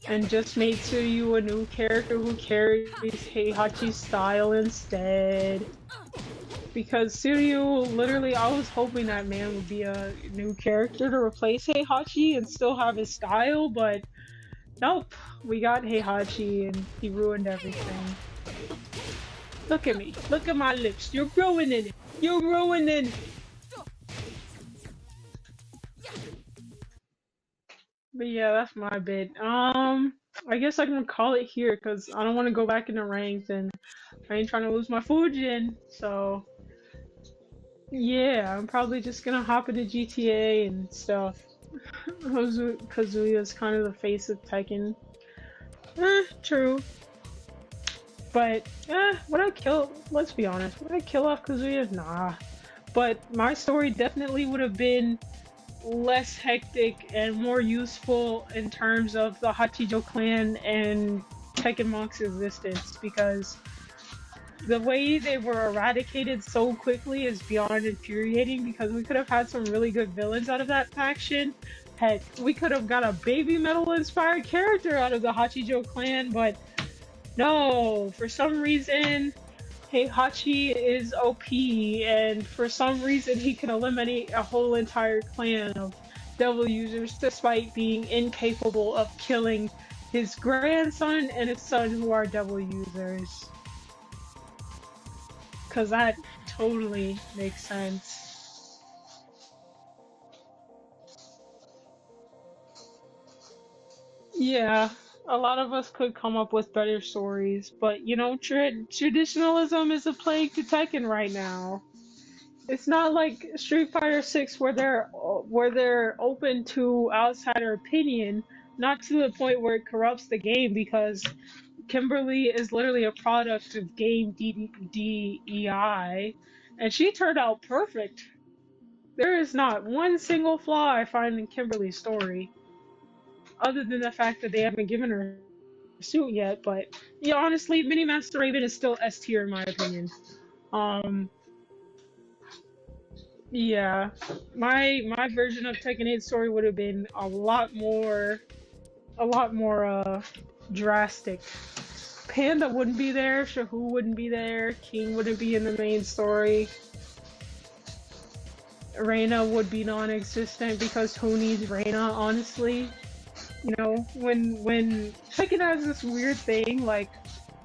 And just made Tsuryu a new character who carries Heihachi's style instead. Because Tsuryu, literally, I was hoping that man would be a new character to replace Heihachi and still have his style, but nope. We got Heihachi and he ruined everything. Look at me. Look at my lips. You're ruining it. You're ruining it. But yeah, that's my bit. I guess I can call it here because I don't want to go back into ranks and I ain't trying to lose my Fujin. So yeah, I'm probably just gonna hop into GTA and stuff. Kazuya's kind of the face of Tekken. True. But would I kill? Let's be honest. Would I kill off Kazuya? Nah. But my story definitely would have been less hectic and more useful in terms of the Hachijo clan and Tekken Monk's existence, because the way they were eradicated so quickly is beyond infuriating, because we could have had some really good villains out of that faction. Heck, we could have got a baby metal inspired character out of the Hachijo clan, but no, for some reason Heihachi is OP, and for some reason he can eliminate a whole entire clan of devil users despite being incapable of killing his grandson and his son who are devil users. because that totally makes sense. Yeah, a lot of us could come up with better stories, but you know, traditionalism is a plague to Tekken right now. It's not like Street Fighter 6 where they're open to outsider opinion, not to the point where it corrupts the game because Kimberly is literally a product of game DEI, and she turned out perfect. There is not one single flaw I find in Kimberly's story, other than the fact that they haven't given her a suit yet. But yeah, honestly, Mini Master Raven is still S tier in my opinion. Um, yeah, my version of Tekken 8 story would have been a lot more drastic. Panda wouldn't be there, Shahu wouldn't be there, King wouldn't be in the main story. Reina would be non-existent because who needs Reina, honestly? You know, when Tekken has this weird thing, like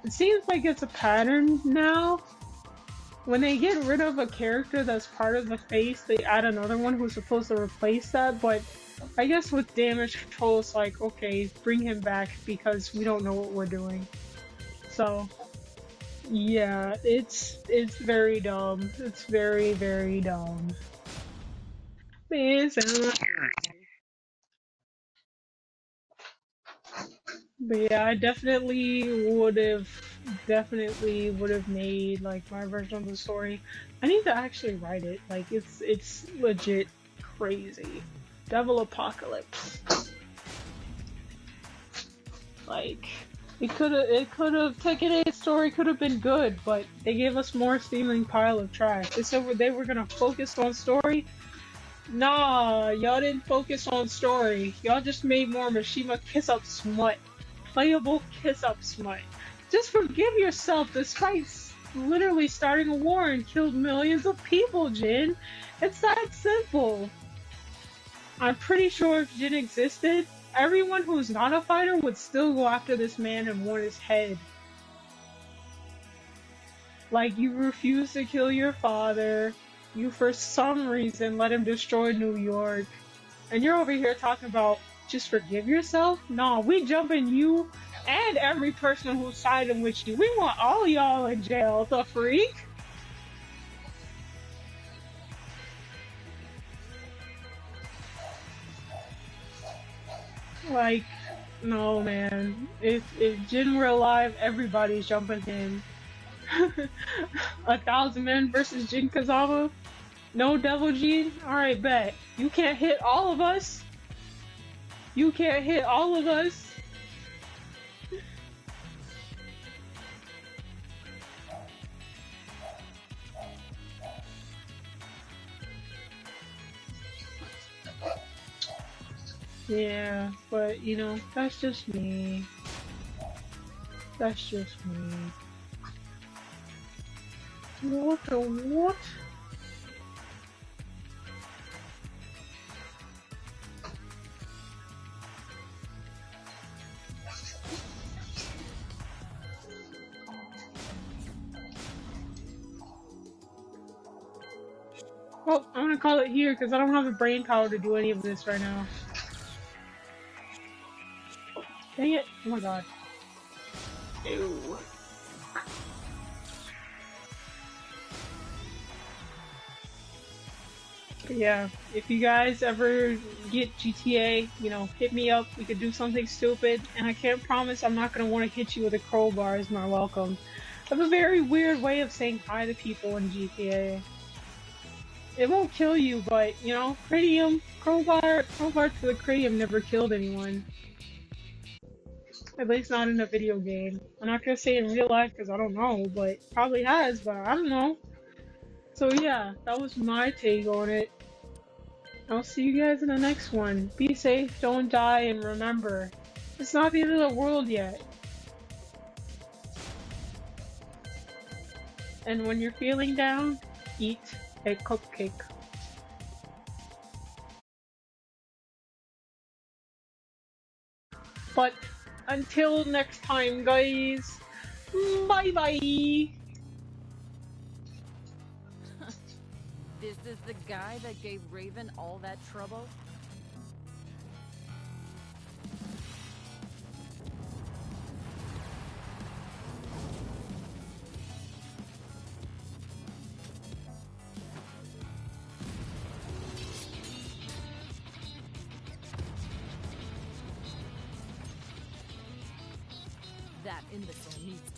it seems like it's a pattern now. When they get rid of a character that's part of the face, they add another one who's supposed to replace that, but I guess with damage control, it's like, okay, bring him back because we don't know what we're doing. So, yeah, it's very dumb. It's very, very dumb. But yeah, I definitely would have made like my version of the story. I need to actually write it. Like it's legit crazy. Devil Apocalypse. Like it could have Tekken 8 story could have been good, but they gave us more steaming pile of trash. They were gonna focus on story. Nah, y'all didn't focus on story. Y'all just made more Mishima kiss up smut. Playable kiss up smut. Just forgive yourself despite literally starting a war and killed millions of people, Jin. It's that simple. I'm pretty sure if Jin existed, everyone who's not a fighter would still go after this man and want his head. Like, you refuse to kill your father, you for some reason let him destroy New York, and you're over here talking about just forgive yourself? No, we jumping you and every person who's siding with you. We want all y'all in jail, the freak! Like, no man. If Jin were alive, everybody's jumping him. 1,000 men versus Jin Kazama? No Devil Jin? Alright, bet. You can't hit all of us? You can't hit all of us? Yeah, but you know, that's just me. That's just me. What the what? Well, I'm gonna call it here because I don't have the brain power to do any of this right now. Dang it! Oh my god. Ew. But yeah, if you guys ever get GTA, you know, hit me up. We could do something stupid, and I can't promise I'm not gonna want to hit you with a crowbar as my welcome. I have a very weird way of saying hi to people in GTA. It won't kill you, but you know, crowbar to the cranium never killed anyone. At least not in a video game. I'm not gonna say in real life because I don't know, but probably has, but I don't know. So yeah, that was my take on it. I'll see you guys in the next one. Be safe, don't die, and remember, it's not the end of the world yet. And when you're feeling down, eat a cupcake. But until next time, guys, bye bye! This is the guy that gave Raven all that trouble? That imbecile needs